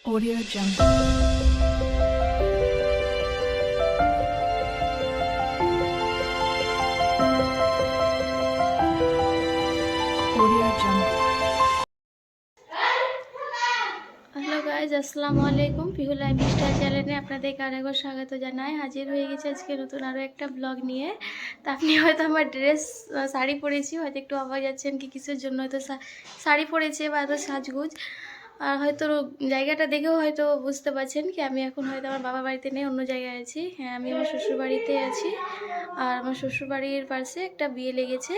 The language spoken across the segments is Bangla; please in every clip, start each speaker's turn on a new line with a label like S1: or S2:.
S1: Audio Jungle. Audio Jungle.
S2: Hello guys, আসসালামু আলাইকুম। পিহু লাইফস্টাইল চ্যানেলে আপনাদেরকে আরেকবার স্বাগত জানাই। হাজির হয়ে গেছে আজকে নতুন আরও একটা ব্লগ নিয়ে। তা আপনি হয়তো আমার ড্রেস শাড়ি পরেছি, হয়তো একটু অবাক যাচ্ছেন কি কিসের জন্য হয়তো শাড়ি পরেছে বা এত সাজগুজ। আর হয়তো জায়গাটা দেখেও হয়তো বুঝতে পারছেন কি আমি এখন হয়তো আমার বাবার বাড়িতে নেই, অন্য জায়গায় আছি। হ্যাঁ, আমি আমার শ্বশুর বাড়িতে আছি। আর আমার শ্বশুর বাড়ির পাশে একটা বিয়ে লেগেছে,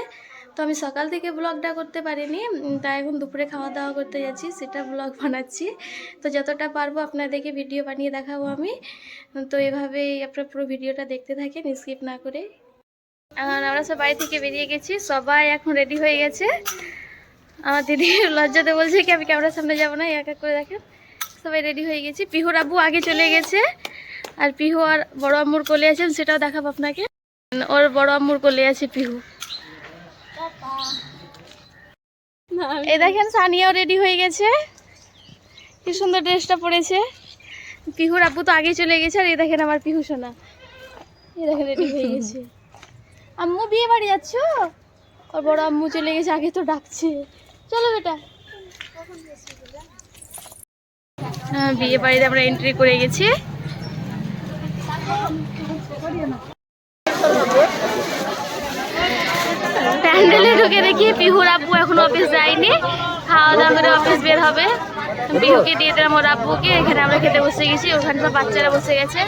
S2: তো আমি সকাল থেকে ব্লগটা করতে পারিনি। তাই এখন দুপুরে খাওয়া দাওয়া করতে যাচ্ছি, সেটা ব্লগ বানাচ্ছি। তো যতটা পারবো আপনাদেরকে ভিডিও বানিয়ে দেখাবো আমি। তো এভাবেই আপনারা পুরো ভিডিওটা দেখতে থাকেন স্কিপ না করে। আর আমরা সব বাড়ি থেকে বেরিয়ে গেছি, সবাই এখন রেডি হয়ে গেছে। আমার দিদি লজ্জাতে বলছে কি আমি ক্যামেরার সামনে যাবো না, এক এক করে দেখেন সবাই রেডি হয়ে গেছি। পিহুর আব্বু আগে চলে গেছে, আর পিহু আর বড় আম্মুর কোলে আছেন, সেটাও দেখাবো আপনাকে। ওর বড় আম্মুর কোলে আছে পিহু। এই দেখেন সানিয়াও রেডি হয়ে গেছে, কি সুন্দর ড্রেসটা পরেছে। পিহুর আব্বু তো আগে চলে গেছে, আর এই দেখেন আমার পিহু সোনা, এই দেখেন রেডি হয়ে গেছে। আম্মু বিয়ে বাড়ি যাচ্ছ? ওর বড় আম্মু চলে গেছে, আগে তো ডাকছে, চলো বেটা। হ্যাঁ, বিয়ে বাড়িতে আমরা এন্ট্রি করে গেছি। প্যান্ডেলে ঢুকে দেখি পিহুর আব্বু এখন অফিস যায়নি, খাওয়া দাওয়া করে অফিস বের হবে। পিহুকে দিয়ে দিলাম ওর আব্বুকে, এখানে আমরা খেতে বসে গেছি, ওখানে সব বাচ্চারা বসে গেছে।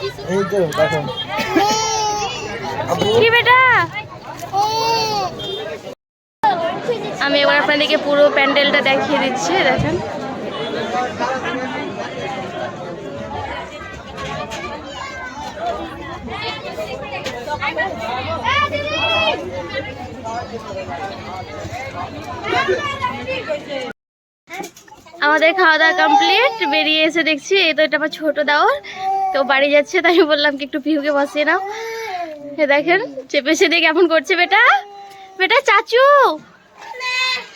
S2: কি বেটা, আমি এবার আপনাদেরকে পুরো প্যান্ডেলটা দেখিয়ে দিচ্ছি, দেখেন। আমাদের খাওয়া দাওয়া কমপ্লিট, বেরিয়ে এসে দেখছি এই তো এটা আমার ছোট দেওর, তো বাড়ি যাচ্ছে। তাই আমি বললাম কি একটু পিহুকে বসিয়ে নাও। এ দেখেন চেপে সেদে কেমন করছে বেটা। বেটা চাচু,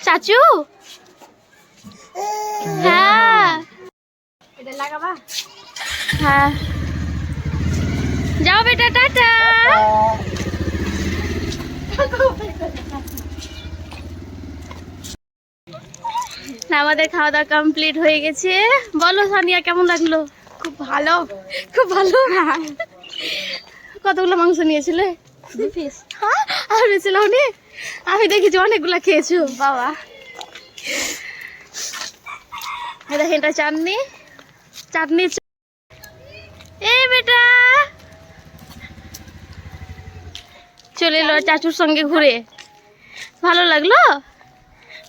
S2: চাচু, হ্যাঁ হ্যাঁ, যাও বেটা, টাটা। না, আমাদের খাওয়া দাওয়া কমপ্লিট হয়ে গেছে। বলো সানিয়া, কেমন লাগলো?
S1: খুব ভালো।
S2: খুব ভালো। কতগুলো মাংস নিয়েছিলে? হ্যাঁ, আর বেশি লাউনি? আমি দেখেছি অনেকগুলা খেয়েছো বাবা। দেখেন এটা চাটনি, চাটনি। এই বেটা চলে এলো চাচুর সঙ্গে ঘুরে, ভালো লাগলো?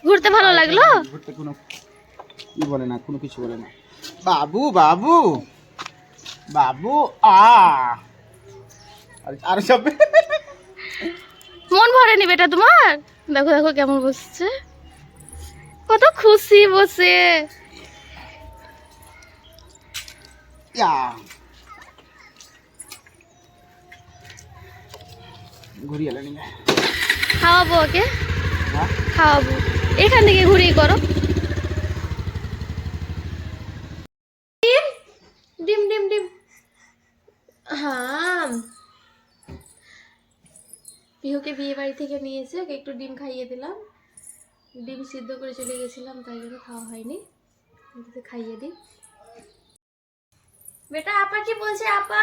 S2: ঘুরতে ভালো লাগলো?
S3: ঘুরতে কোনো কি বলে না, কোনো কিছু বলে না। বাবু বাবু বাবু আর সব
S2: মন ভরেনি বেটা তোমার? দেখো দেখো কেমন বসছে, কত খুশি বসে।
S3: ঘুরিয়ে এলেন।
S2: খাওয়াবো ওকে, খাওয়াবো। এখান থেকে ঘুরিয়ে করো। ডিম ডিম ডিম ডিম, হ্যাঁ। পিহুকে বিয়ে বাড়ি থেকে নিয়ে এসে ওকে একটু ডিম খাইয়ে দিলাম। ডিম সিদ্ধ করে চলে গেছিলাম, তাই জন্য খাওয়া হয়নি। ওকে খাইয়ে দিই। বেটা আপা কি বলছে? আপা,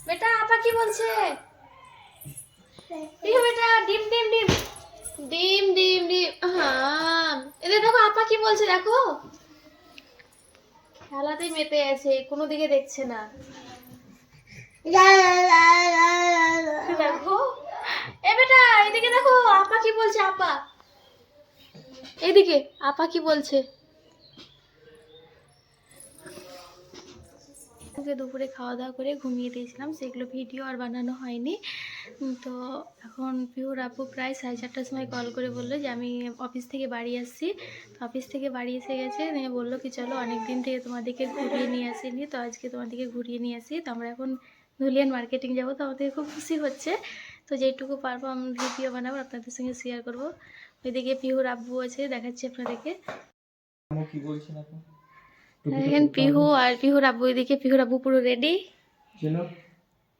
S2: বেটা আপা কি বলছে? পিহু বেটা ডিম ডিম ডিম ডিম ডিম ডিম, হ্যাঁ। এদের দেখো আপা কি বলছে, দেখো খেলাতেই মেতে আছে, কোনো দিকে দেখছে না। দেখো এ বেটা, এদিকে দেখো আপা কি বলছে। আপা এদিকে, আপা কি বলছে। দুপুরে খাওয়া দাওয়া করে ঘুমিয়ে দিয়েছিলাম, সেগুলো ভিডিও আর বানানো হয়নি। তো এখন পিহুর আপু প্রায় 4:30টার সময় কল করে বললো যে আমি অফিস থেকে বাড়ি আসছি। তো অফিস থেকে বাড়ি এসে গেছে, নিয়ে বললো কি চলো অনেক দিন থেকে তোমাদেরকে ঘুরিয়ে নিয়ে আসিনি, তো আজকে তোমাদেরকে ঘুরিয়ে নিয়ে আসি। তো আমরা এখন ধুলিয়ান মার্কেটিং যাবো, তো আমাদের খুব খুশি হচ্ছে। তো যেটুকু পারবো আমি ভিডিও বানাবো, আপনাদের সঙ্গে শেয়ার করবো। ওইদিকে পিহুর আব্বু আছে, দেখাচ্ছি আপনাদেরকে।
S3: কি বলছেন আপনি?
S2: দেখেন পিহু আর পিহুর আব্বু, এদিকে পিহুর আব্বু পুরো রেডি,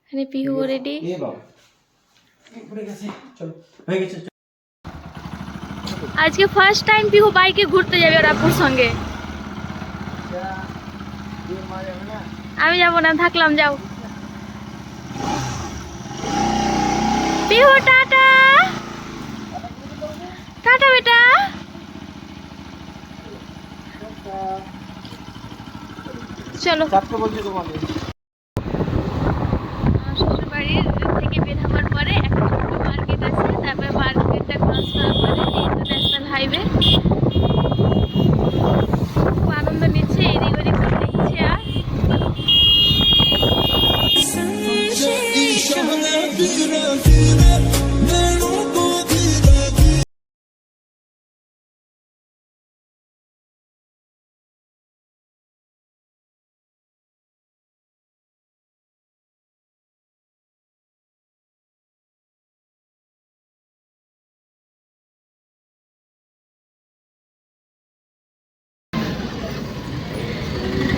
S2: এখানে পিহুও রেডি। আজকে ফার্স্ট টাইম পিহু বাইকে ঘুরতে যাবে ওর আব্বুর সঙ্গে। আমি যাবো না, থাকলাম, যাও। পিহু টাটা, টাটা বেটা। চলো শ্বশুর বাড়ির থেকে বের হওয়ার পরে একটা ছোট্ট মার্কেট আছে, তারপরে মার্কেটটা ক্রস করার পরে ইন্টারন্যাশনাল হাইওয়ে। খুব আনন্দ নিচ্ছে, এদিক ওদিক সব দেখছে। আর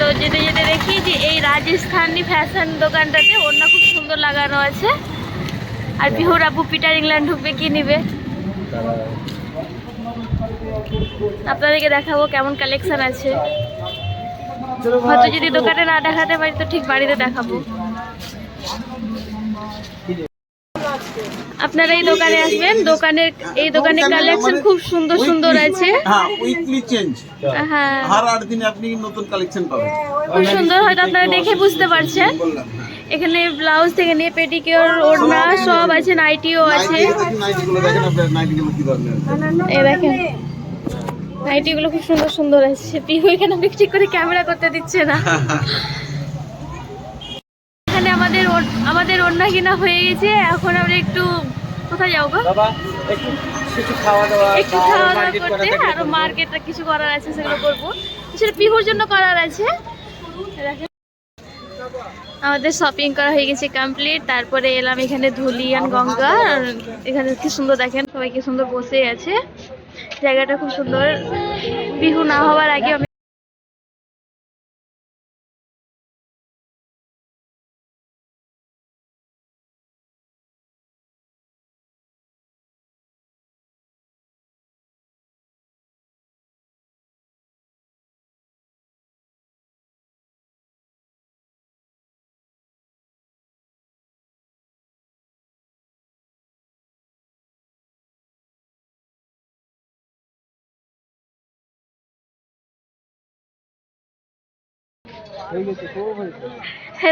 S2: তো যেতে যেতে দেখি যে এই রাজস্থানী ফ্যাশন দোকানটাতে ওড়না খুব সুন্দর লাগানো আছে। আর পিহুর আব্বু পিটার ইংল্যান্ড ঢুকবে, কি নিবে আপনাদেরকে দেখাবো কেমন কালেকশন আছে। হয়তো যদি দোকানে না দেখাতে পারি তো ঠিক বাড়িতে দেখাবো। আপনারা এই দোকানে আসবেন, এই দোকানের কালেকশন খুব সুন্দর সুন্দর আছে।
S3: হ্যাঁ, উইকলি চেঞ্জ,
S2: হ্যাঁ
S3: হর 8 দিনে আপনি নতুন কালেকশন পাবেন।
S2: খুব সুন্দর, হয়তো আপনারা দেখে বুঝতে পারছেন। এখানে ব্লাউজ থেকে নিয়ে পেটিকিওর, ওড়না সব আছে, নাইটিও আছে।
S3: নাইটিগুলো দেখেন, আপনার নাইটিগুলো কি ধরনের আছে।
S2: এই দেখেন নাইটিগুলো খুব সুন্দর সুন্দর আছে। পিহু এখানে ঠিক করে ক্যামেরা করতে দিচ্ছে না। এখানে আমাদের ওড়না কিনা হয়ে গেছে। এখন আমরা একটু কোথায় যাবো গো?
S3: একটু খাওয়া দাওয়া
S2: করতে, আরো মার্কেটে কিছু করার আছে, সেগুলো করবো। সেটা পিহুর জন্য করার আছে। দেখেন আমাদের শপিং করা হয়ে গেছে কমপ্লিট। তারপরে এলাম এখানে ধুলিয়ান গঙ্গা। আর এখানে কি সুন্দর দেখেন, সবাই কি সুন্দর বসে আছে, জায়গাটা খুব সুন্দর। পিহু না হওয়ার আগে আমি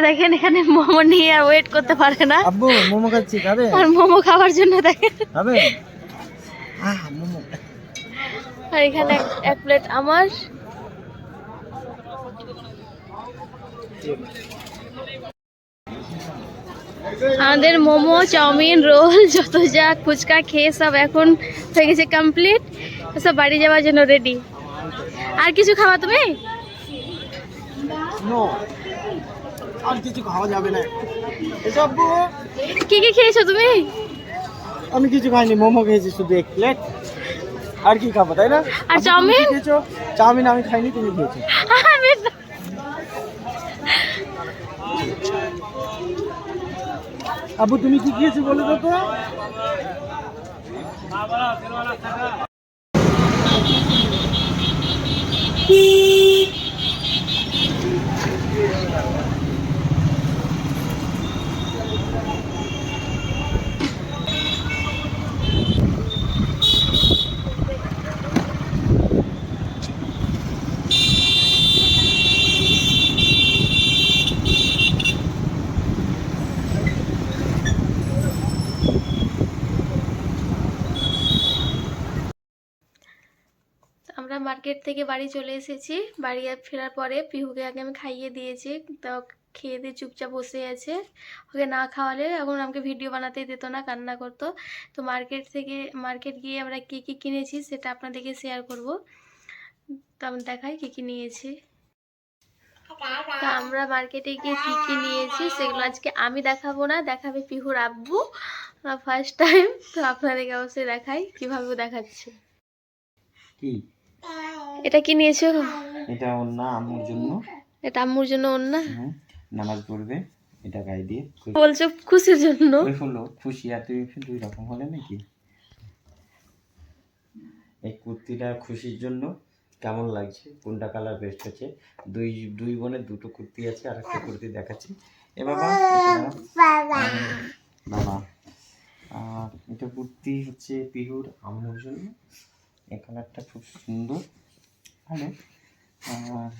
S2: দেখেন এখানে মোমো নিয়ে আর ওয়েট করতে পারে না।
S3: আব্বু মোমো খাচ্ছি, খাবে?
S2: আর মোমো খাওয়ার জন্য দেখেন
S3: খাবে? মোমো।
S2: আর এখানে এক প্লেট আমার। আমাদের মোমো, চাউমিন, রোল, যত যা ফুচকা খেয়ে সব এখন হয়ে গেছে কমপ্লিট। সব বাড়ি যাওয়ার জন্য রেডি। আর কিছু খাওয়া তুমি?
S3: আর কিছু খাওয়া যাবে না।
S2: কি কি খেয়েছো তুমি?
S3: আমি কিছু খাইনি, মোমো খেয়েছি শুধু 1 প্লেট। আর কি খাবো, তাই না?
S2: আর চাউমিন?
S3: চাউমিন আমি খাইনি, তুমি খেয়েছো। আব্বু তুমি কি খেয়েছো বলে দাও তো।
S2: আমরা মার্কেট থেকে বাড়ি চলে এসেছি। বাড়ি ফেরার পরে পিহুকে আগে আমি খাইয়ে দিয়েছি, তো খেয়ে দিয়ে চুপচাপ বসে আছে। ওকে না খাওয়ালে এখন আমাকে ভিডিও বানাতে দিত না, কান্না করতো। তো মার্কেট গিয়ে আমরা কী কী কিনেছি সেটা আপনাদেরকে শেয়ার করব। তো আমি দেখাই কী কী নিয়েছি। তো আমরা মার্কেটে গিয়ে কী কী নিয়েছি সেগুলো আজকে আমি দেখাবো না, দেখাবে পিহুর আব্বু। ফার্স্ট টাইম, তো আপনাদেরকে অবশ্যই দেখাই, কীভাবে দেখাচ্ছি। এটা কি নিয়েছো?
S3: এটা ওন্না আম্মুর জন্য।
S2: এটা আম্মুর জন্য ওন্না।
S3: নামাজ পড়বে এটা গায়ে দিয়ে।
S2: বলছো খুশির জন্য?
S3: ওই হলো খুশি, আর তুই দুই রকম হলে নাকি? এই কুর্তিটা খুশির জন্য। কেমন লাগছে, কোনটা কালার বেস্ট হচ্ছে? দুই দুই বোনের দুটো কুর্তি আছে, আর একটা কুর্তি দেখাচ্ছি। এ বাবা বাবা আর এটা কুর্তি হচ্ছে পিহুর আম্মুর জন্য। এই কালারটা খুব সুন্দর। ভালো। আর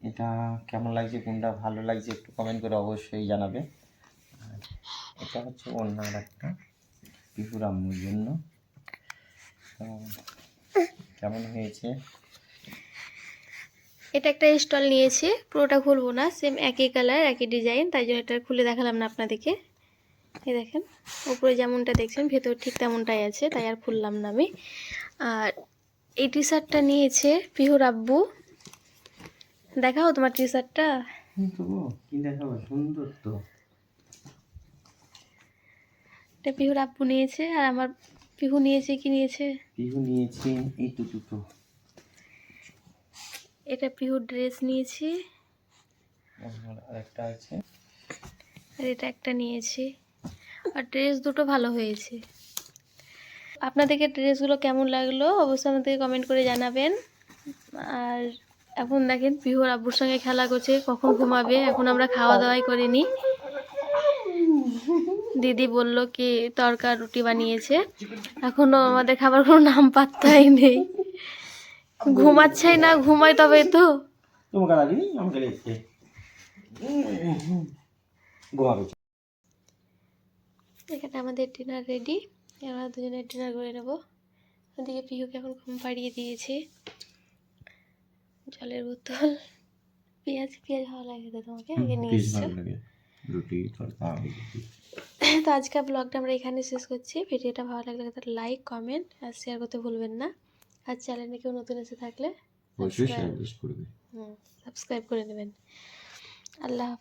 S3: এটা কেমন লাগছে, কোনটা ভালো লাগছে একটু কমেন্ট করে অবশ্যই জানাবে। আর এটা হচ্ছে অন্য একটা পিহুর আম্মুর জন্য। তো কেমন হয়েছে?
S2: এটা একটা স্টল নিয়েছি, পুরোটা খুলবো না, সেম একই কালার একই ডিজাইন, তাই জন্য এটা খুলে দেখালাম না আপনাদেরকে। এই দেখেন উপরে যেমনটা দেখছেন ভেতর ঠিক তেমনটাই আছে, তাই আর খুললাম না আমি। আর এই টি শার্টটা নিয়েছে পিহুর আব্বু। দেখাও তোমার টি শার্টটা।
S3: তো কি দেখাবো, সুন্দর তো।
S2: এটা পিহুর আব্বু নিয়েছে, আর আমার পিহু নিয়েছে, কি নিয়েছে?
S3: পিহু নিয়েছে এই তো দুটো।
S2: এটা পিহুর ড্রেস নিয়েছি,
S3: আর একটা আছে।
S2: আর এটা একটা নিয়েছি। আর ড্রেস দুটো ভালো হয়েছে। আপনাদেরকে ড্রেসগুলো কেমন লাগলো অবশ্যই আমাদেরকে কমেন্ট করে জানাবেন। আর এখন দেখেন পিহুর আব্বুর সঙ্গে খেলা করছে, কখন ঘুমাবে। এখন আমরা খাওয়া দাওয়াই করিনি। দিদি বলল কি তরকা রুটি বানিয়েছে, এখনো আমাদের খাবার কোনো নাম পাত্তাই নেই। ঘুমাচ্ছেই না, ঘুমাই তবে তো।
S3: তোমাকে লাগেনি, আমাকে লেগেছে। ঘুমাবে।
S2: এখানে আমাদের ডিনার রেডি, আমরা দুজনে ডিনার করে নেবো। ওদিকে পিহুকে এখন ঘুম পাড়িয়ে দিয়েছি। জলের বোতল, পেঁয়াজ পেঁয়াজ ভালো লাগে তো তোমাকে, আগে নিয়ে এসছো।
S3: রুটি তরকা।
S2: তো আজকের ব্লগটা আমরা এখানে শেষ করছি। ভিডিওটা ভালো লাগলে তাহলে লাইক কমেন্ট আর শেয়ার করতে ভুলবেন না। আর চ্যানেলে কেউ নতুন এসে থাকলে
S3: অবশ্যই শেয়ার করবে।
S2: সাবস্ক্রাইব করে নেবেন। আল্লাহ হাফেজ।